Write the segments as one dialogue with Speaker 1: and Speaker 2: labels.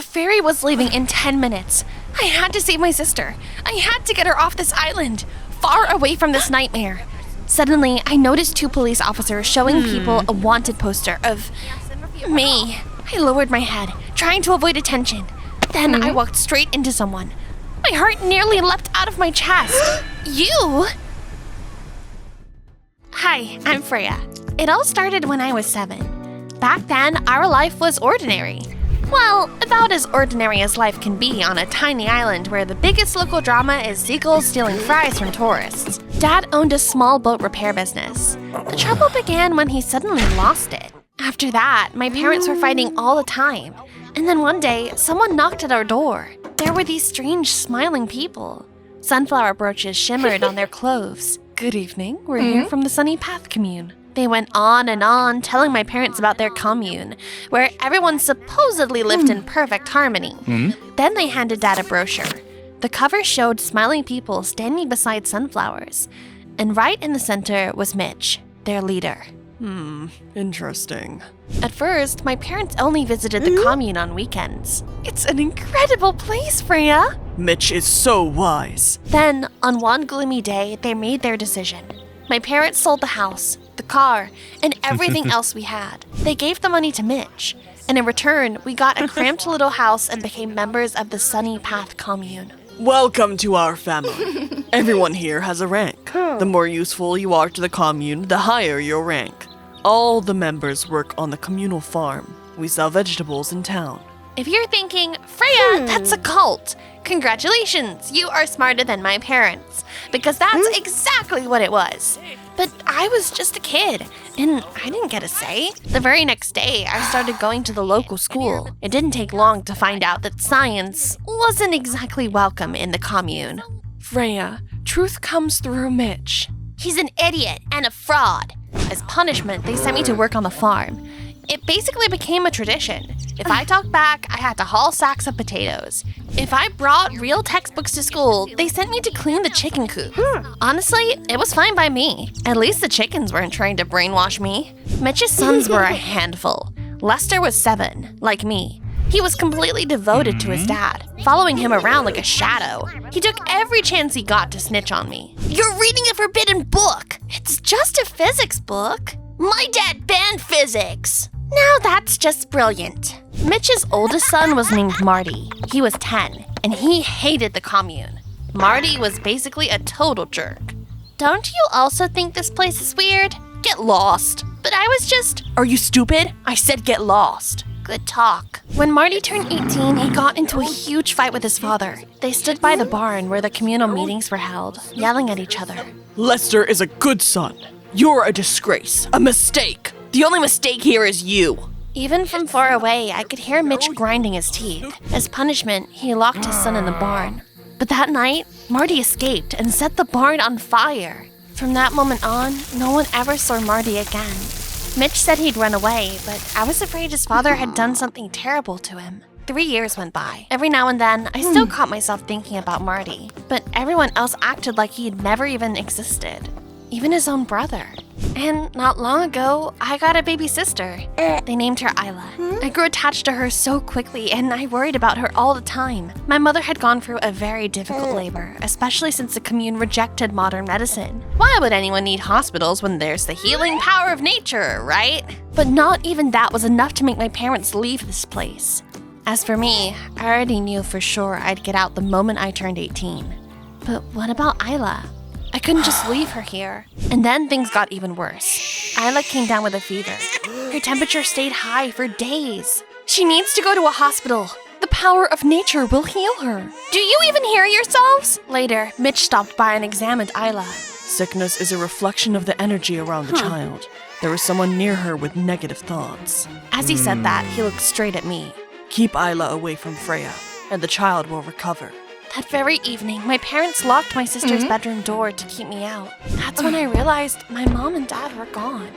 Speaker 1: The ferry was leaving in 10 minutes. I had to save my sister. I had to get her off this island, far away from this nightmare. Suddenly, I noticed 2 police officers showing people a wanted poster of me. I lowered my head, trying to avoid attention. Then I walked straight into someone. My heart nearly leapt out of my chest. You? Hi, I'm Freya. It all started when I was 7. Back then, our life was ordinary. Well, about as ordinary as life can be on a tiny island where the biggest local drama is seagulls stealing fries from tourists. Dad owned a small boat repair business. The trouble began when he suddenly lost it. After that, my parents were fighting all the time. And then one day, someone knocked at our door. There were these strange smiling people. Sunflower brooches shimmered on their clothes. Good evening, we're here from the Sunny Path commune. They went on, telling my parents about their commune, where everyone supposedly lived in perfect harmony. Then they handed Dad a brochure. The cover showed smiling people standing beside sunflowers. And right in the center was Mitch, their leader.
Speaker 2: Interesting.
Speaker 1: At first, my parents only visited the commune on weekends. It's an incredible place, Freya!
Speaker 2: Mitch is so wise.
Speaker 1: Then, on one gloomy day, they made their decision. My parents sold the house, the car, and everything else we had. They gave the money to Mitch, and in return, we got a cramped little house and became members of the Sunny Path commune.
Speaker 2: Welcome to our family. Everyone here has a rank. The more useful you are to the commune, the higher your rank. All the members work on the communal farm. We sell vegetables in town.
Speaker 1: If you're thinking, Freya, that's a cult, congratulations, you are smarter than my parents, because that's exactly what it was. But I was just a kid, and I didn't get a say. The very next day, I started going to the local school. It didn't take long to find out that science wasn't exactly welcome in the commune.
Speaker 2: Freya, truth comes through Mitch.
Speaker 1: He's an idiot and a fraud. As punishment, they sent me to work on the farm. It basically became a tradition. If I talked back, I had to haul sacks of potatoes. If I brought real textbooks to school, they sent me to clean the chicken coop. Honestly, it was fine by me. At least the chickens weren't trying to brainwash me. Mitch's sons were a handful. Lester was 7, like me. He was completely devoted to his dad, following him around like a shadow. He took every chance he got to snitch on me. You're reading a forbidden book! It's just a physics book. My dad banned physics! Now that's just brilliant. Mitch's oldest son was named Marty. He was 10, and he hated the commune. Marty was basically a total jerk. Don't you also think this place is weird? Get lost. But I was just... Are you stupid? I said get lost. Good talk. When Marty turned 18, he got into a huge fight with his father. They stood by the barn where the communal meetings were held, yelling at each other.
Speaker 2: Lester is a good son. You're a disgrace, a mistake. The only mistake here is you.
Speaker 1: Even from far away, I could hear Mitch grinding his teeth. As punishment, he locked his son in the barn. But that night, Marty escaped and set the barn on fire. From that moment on, no one ever saw Marty again. Mitch said he'd run away, but I was afraid his father had done something terrible to him. 3 years went by. Every now and then, I still caught myself thinking about Marty, but everyone else acted like he'd never even existed. Even his own brother. And not long ago, I got a baby sister. They named her Isla. I grew attached to her so quickly, and I worried about her all the time. My mother had gone through a very difficult labor, especially since the commune rejected modern medicine. Why would anyone need hospitals when there's the healing power of nature, right? But not even that was enough to make my parents leave this place. As for me, I already knew for sure I'd get out the moment I turned 18. But what about Isla? I couldn't just leave her here. And then things got even worse. Isla came down with a fever. Her temperature stayed high for days. She needs to go to a hospital. The power of nature will heal her. Do you even hear yourselves? Later, Mitch stopped by and examined Isla.
Speaker 2: Sickness is a reflection of the energy around the child. There was someone near her with negative thoughts.
Speaker 1: As he said that, he looked straight at me.
Speaker 2: Keep Isla away from Freya, and the child will recover.
Speaker 1: That very evening, my parents locked my sister's bedroom door to keep me out. That's when I realized my mom and dad were gone.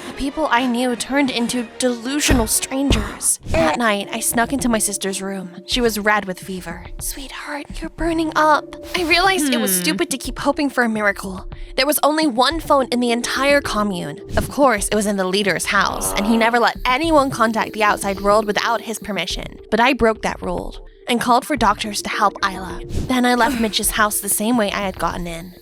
Speaker 1: The people I knew turned into delusional strangers. That night, I snuck into my sister's room. She was red with fever. Sweetheart, you're burning up. I realized it was stupid to keep hoping for a miracle. There was only one phone in the entire commune. Of course, it was in the leader's house, and he never let anyone contact the outside world without his permission. But I broke that rule and called for doctors to help Isla. Then I left Mitch's house the same way I had gotten in.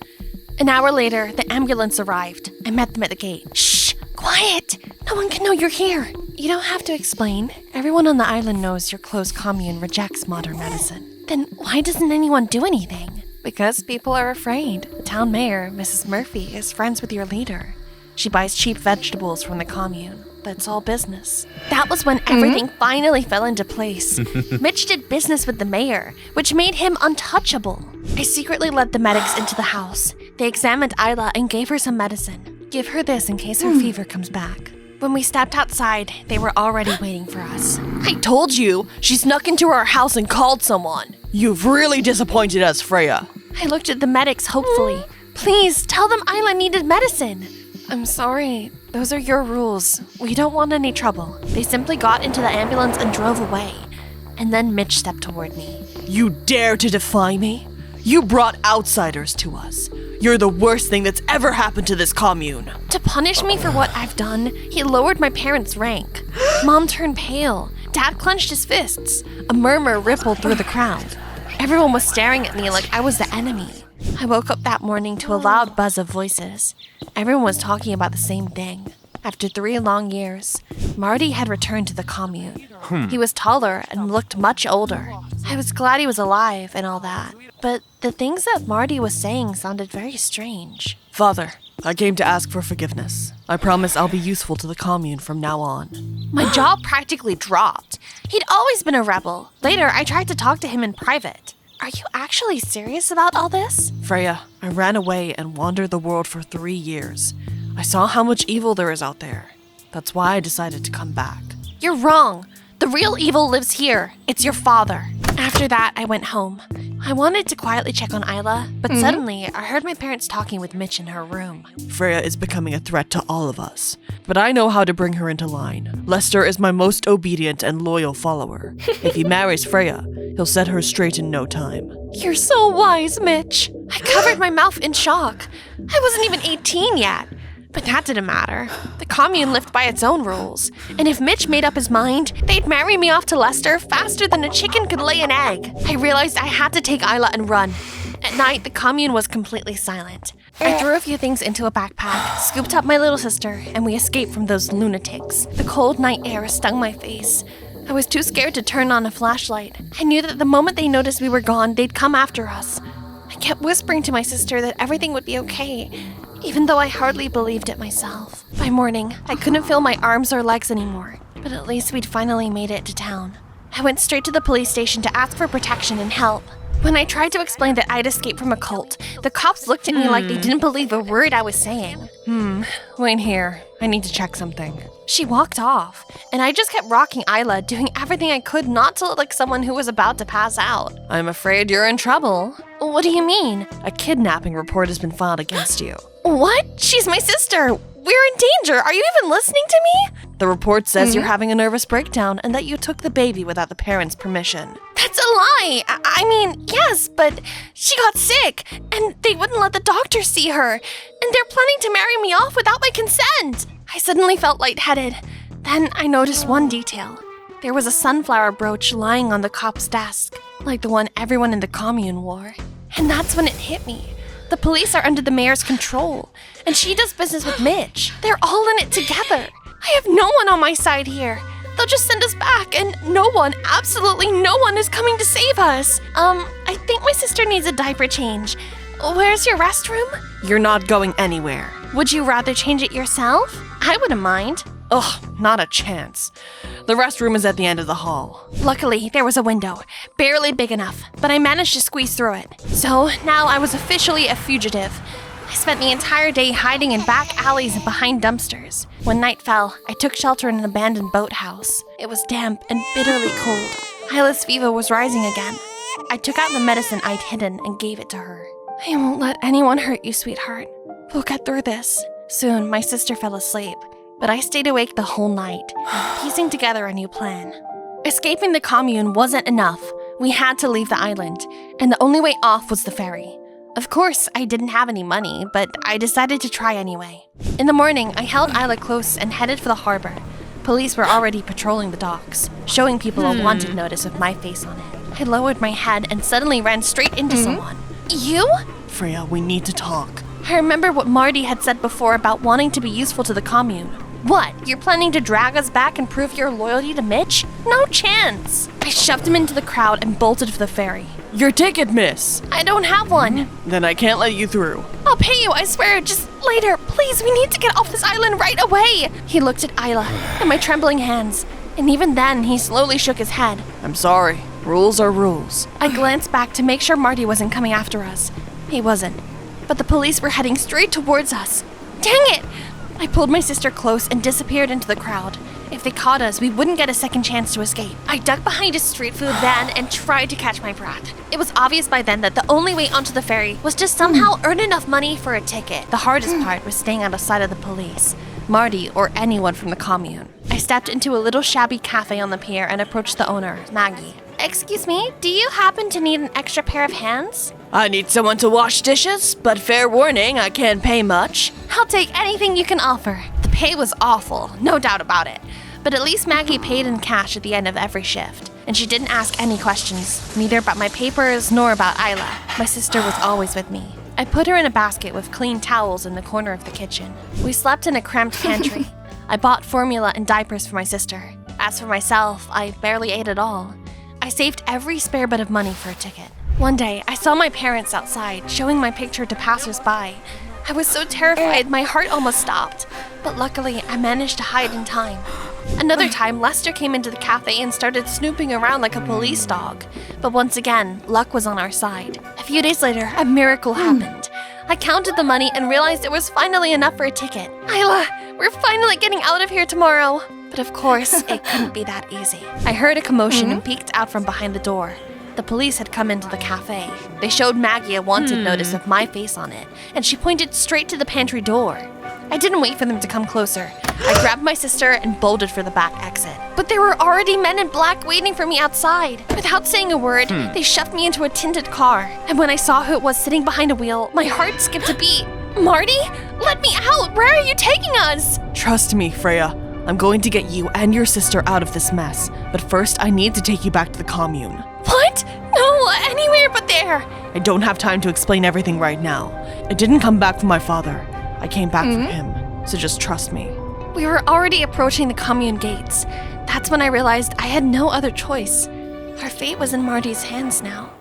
Speaker 1: An hour later, the ambulance arrived. I met them at the gate. Shh! Quiet! No one can know you're here. You don't have to explain. Everyone on the island knows your closed commune rejects modern medicine. Then why doesn't anyone do anything? Because people are afraid. The town mayor, Mrs. Murphy, is friends with your leader. She buys cheap vegetables from the commune. That's all business. That was when everything finally fell into place. Mitch did business with the mayor, which made him untouchable. I secretly led the medics into the house. They examined Isla and gave her some medicine. Give her this in case her fever comes back. When we stepped outside, they were already waiting for us.
Speaker 2: I told you! She snuck into our house and called someone! You've really disappointed us, Freya.
Speaker 1: I looked at the medics hopefully. Please, tell them Isla needed medicine. I'm sorry. Those are your rules. We don't want any trouble. They simply got into the ambulance and drove away. And then Mitch stepped toward me.
Speaker 2: You dare to defy me? You brought outsiders to us. You're the worst thing that's ever happened to this commune.
Speaker 1: To punish me for what I've done, he lowered my parents' rank. Mom turned pale. Dad clenched his fists. A murmur rippled through the crowd. Everyone was staring at me like I was the enemy. I woke up that morning to a loud buzz of voices. Everyone was talking about the same thing. After 3 long years, Marty had returned to the commune. He was taller and looked much older. I was glad he was alive and all that, but the things that Marty was saying sounded very strange.
Speaker 2: Father, I came to ask for forgiveness. I promise I'll be useful to the commune from now on.
Speaker 1: My jaw practically dropped. He'd always been a rebel. Later, I tried to talk to him in private. Are you actually serious about all this?
Speaker 2: Freya, I ran away and wandered the world for 3 years. I saw how much evil there is out there. That's why I decided to come back.
Speaker 1: You're wrong. The real evil lives here. It's your father. After that, I went home. I wanted to quietly check on Isla, but suddenly I heard my parents talking with Mitch in her room.
Speaker 2: Freya is becoming a threat to all of us, but I know how to bring her into line. Lester is my most obedient and loyal follower. If he marries Freya, he'll set her straight in no time.
Speaker 1: You're so wise, Mitch. I covered my mouth in shock. I wasn't even 18 yet. But that didn't matter. The commune lived by its own rules. And if Mitch made up his mind, they'd marry me off to Lester faster than a chicken could lay an egg. I realized I had to take Isla and run. At night, the commune was completely silent. I threw a few things into a backpack, scooped up my little sister, and we escaped from those lunatics. The cold night air stung my face. I was too scared to turn on a flashlight. I knew that the moment they noticed we were gone, they'd come after us. I kept whispering to my sister that everything would be okay, even though I hardly believed it myself. By morning, I couldn't feel my arms or legs anymore, but at least we'd finally made it to town. I went straight to the police station to ask for protection and help. When I tried to explain that I'd escaped from a cult, the cops looked at me like they didn't believe a word I was saying.
Speaker 2: Wait here. I need to check something.
Speaker 1: She walked off, and I just kept rocking Isla, doing everything I could not to look like someone who was about to pass out.
Speaker 2: I'm afraid you're in trouble.
Speaker 1: What do you mean?
Speaker 2: A kidnapping report has been filed against you.
Speaker 1: What? She's my sister. We're in danger. Are you even listening to me?
Speaker 2: The report says you're having a nervous breakdown and that you took the baby without the parents' permission.
Speaker 1: That's a lie. I mean, yes, but she got sick, and they wouldn't let the doctor see her, and they're planning to marry me off without my consent. I suddenly felt lightheaded. Then I noticed one detail. There was a sunflower brooch lying on the cop's desk, like the one everyone in the commune wore. And that's when it hit me. The police are under the mayor's control, and she does business with Mitch. They're all in it together. I have no one on my side here. They'll just send us back, and no one, absolutely no one is coming to save us. I think my sister needs a diaper change. Where's your restroom?
Speaker 2: You're not going anywhere.
Speaker 1: Would you rather change it yourself? I wouldn't mind.
Speaker 2: Ugh, not a chance. The restroom is at the end of the hall.
Speaker 1: Luckily, there was a window, barely big enough, but I managed to squeeze through it. So now I was officially a fugitive. I spent the entire day hiding in back alleys and behind dumpsters. When night fell, I took shelter in an abandoned boathouse. It was damp and bitterly cold. Isla's fever was rising again. I took out the medicine I'd hidden and gave it to her. I won't let anyone hurt you, sweetheart. We'll get through this. Soon, my sister fell asleep. but I stayed awake the whole night, piecing together a new plan. Escaping the commune wasn't enough. We had to leave the island, and the only way off was the ferry. Of course, I didn't have any money, but I decided to try anyway. In the morning, I held Isla close and headed for the harbor. Police were already patrolling the docks, showing people a wanted notice with my face on it. I lowered my head and suddenly ran straight into someone. You?
Speaker 2: Freya, we need to talk.
Speaker 1: I remember what Marty had said before about wanting to be useful to the commune. What? You're planning to drag us back and prove your loyalty to Mitch? No chance! I shoved him into the crowd and bolted for the ferry.
Speaker 2: Your ticket, miss!
Speaker 1: I don't have one.
Speaker 2: Then I can't let you through.
Speaker 1: I'll pay you, I swear, just later. Please, we need to get off this island right away. He looked at Isla and my trembling hands, and even then, he slowly shook his head.
Speaker 2: I'm sorry. Rules are rules.
Speaker 1: I glanced back to make sure Marty wasn't coming after us. He wasn't. But the police were heading straight towards us. Dang it! I pulled my sister close and disappeared into the crowd. If they caught us, we wouldn't get a second chance to escape. I ducked behind a street food van and tried to catch my breath. It was obvious by then that the only way onto the ferry was to somehow earn enough money for a ticket. The hardest part was staying out of sight of the police, Marty, or anyone from the commune. I stepped into a little shabby cafe on the pier and approached the owner, Maggie. Excuse me, do you happen to need an extra pair of hands?
Speaker 2: I need someone to wash dishes, but fair warning, I can't pay much.
Speaker 1: I'll take anything you can offer. The pay was awful, no doubt about it. But at least Maggie paid in cash at the end of every shift. And she didn't ask any questions, neither about my papers nor about Isla. My sister was always with me. I put her in a basket with clean towels in the corner of the kitchen. We slept in a cramped pantry. I bought formula and diapers for my sister. As for myself, I barely ate at all. I saved every spare bit of money for a ticket. One day, I saw my parents outside, showing my picture to passers-by. I was so terrified, my heart almost stopped. But luckily, I managed to hide in time. Another time, Lester came into the cafe and started snooping around like a police dog. But once again, luck was on our side. A few days later, a miracle happened. I counted the money and realized it was finally enough for a ticket. Isla, we're finally getting out of here tomorrow. But of course, it couldn't be that easy. I heard a commotion and peeked out from behind the door. The police had come into the cafe. They showed Maggie a wanted notice with my face on it, and she pointed straight to the pantry door. I didn't wait for them to come closer. I grabbed my sister and bolted for the back exit. But there were already men in black waiting for me outside. Without saying a word, they shoved me into a tinted car. And when I saw who it was sitting behind a wheel, my heart skipped a beat. Marty? Let me out! Where are you taking us?
Speaker 2: Trust me, Freya. I'm going to get you and your sister out of this mess. But first, I need to take you back to the commune.
Speaker 1: What? No, anywhere but there.
Speaker 2: I don't have time to explain everything right now. I didn't come back for my father. I came back for him. So just trust me.
Speaker 1: We were already approaching the commune gates. That's when I realized I had no other choice. Our fate was in Marty's hands now.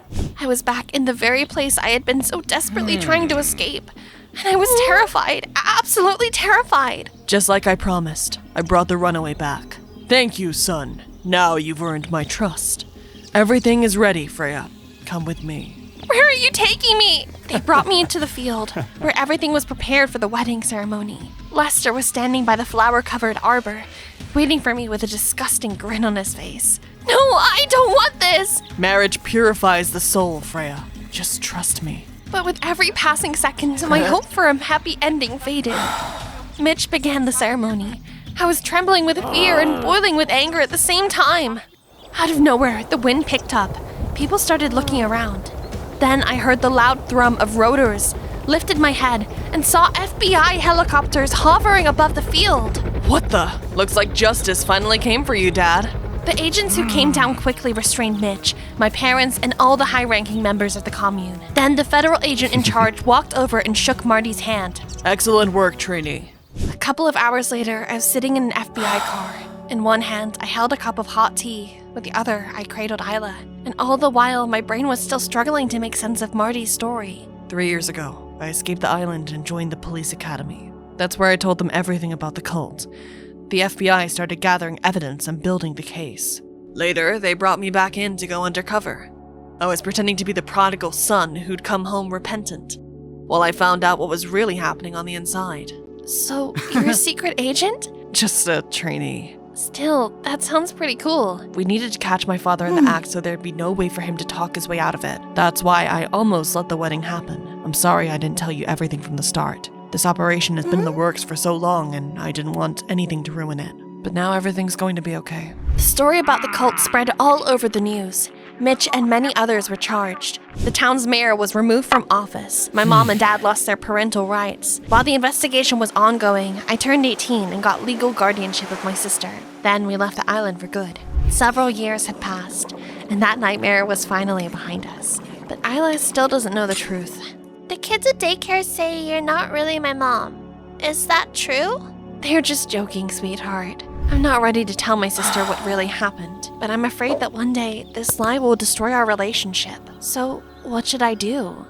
Speaker 1: I was back in the very place I had been so desperately trying to escape. And I was terrified, absolutely terrified.
Speaker 2: Just like I promised, I brought the runaway back. Thank you, son. Now you've earned my trust. Everything is ready, Freya. Come with me.
Speaker 1: Where are you taking me? They brought me into the field, where everything was prepared for the wedding ceremony. Lester was standing by the flower-covered arbor, waiting for me with a disgusting grin on his face. No, I don't want this!
Speaker 2: Marriage purifies the soul, Freya. Just trust me.
Speaker 1: But with every passing second, my hope for a happy ending faded. Mitch began the ceremony. I was trembling with fear and boiling with anger at the same time. Out of nowhere, the wind picked up. People started looking around. Then I heard the loud thrum of rotors, lifted my head, and saw FBI helicopters hovering above the field.
Speaker 2: What the? Looks like justice finally came for you, Dad.
Speaker 1: The agents who came down quickly restrained Mitch, my parents, and all the high-ranking members of the commune. Then the federal agent in charge walked over and shook Marty's hand.
Speaker 2: Excellent work, trainee.
Speaker 1: A couple of hours later, I was sitting in an FBI car. In one hand, I held a cup of hot tea. With the other, I cradled Isla. And all the while, my brain was still struggling to make sense of Marty's story.
Speaker 2: 3 years ago, I escaped the island and joined the police academy. That's where I told them everything about the cult. The FBI started gathering evidence and building the case. Later, they brought me back in to go undercover. I was pretending to be the prodigal son who'd come home repentant, while I found out what was really happening on the inside.
Speaker 1: So, you're a secret agent?
Speaker 2: Just a trainee.
Speaker 1: Still, that sounds pretty cool.
Speaker 2: We needed to catch my father in the act so there'd be no way for him to talk his way out of it. That's why I almost let the wedding happen. I'm sorry I didn't tell you everything from the start. This operation has been in the works for so long, and I didn't want anything to ruin it. But now everything's going to be okay.
Speaker 1: The story about the cult spread all over the news. Mitch and many others were charged. The town's mayor was removed from office. My mom and dad lost their parental rights. While the investigation was ongoing, I turned 18 and got legal guardianship of my sister. Then we left the island for good. Several years had passed, and that nightmare was finally behind us. But Isla still doesn't know the truth. The kids at daycare say you're not really my mom. Is that true? They're just joking, sweetheart. I'm not ready to tell my sister what really happened, but I'm afraid that one day this lie will destroy our relationship. So, what should I do?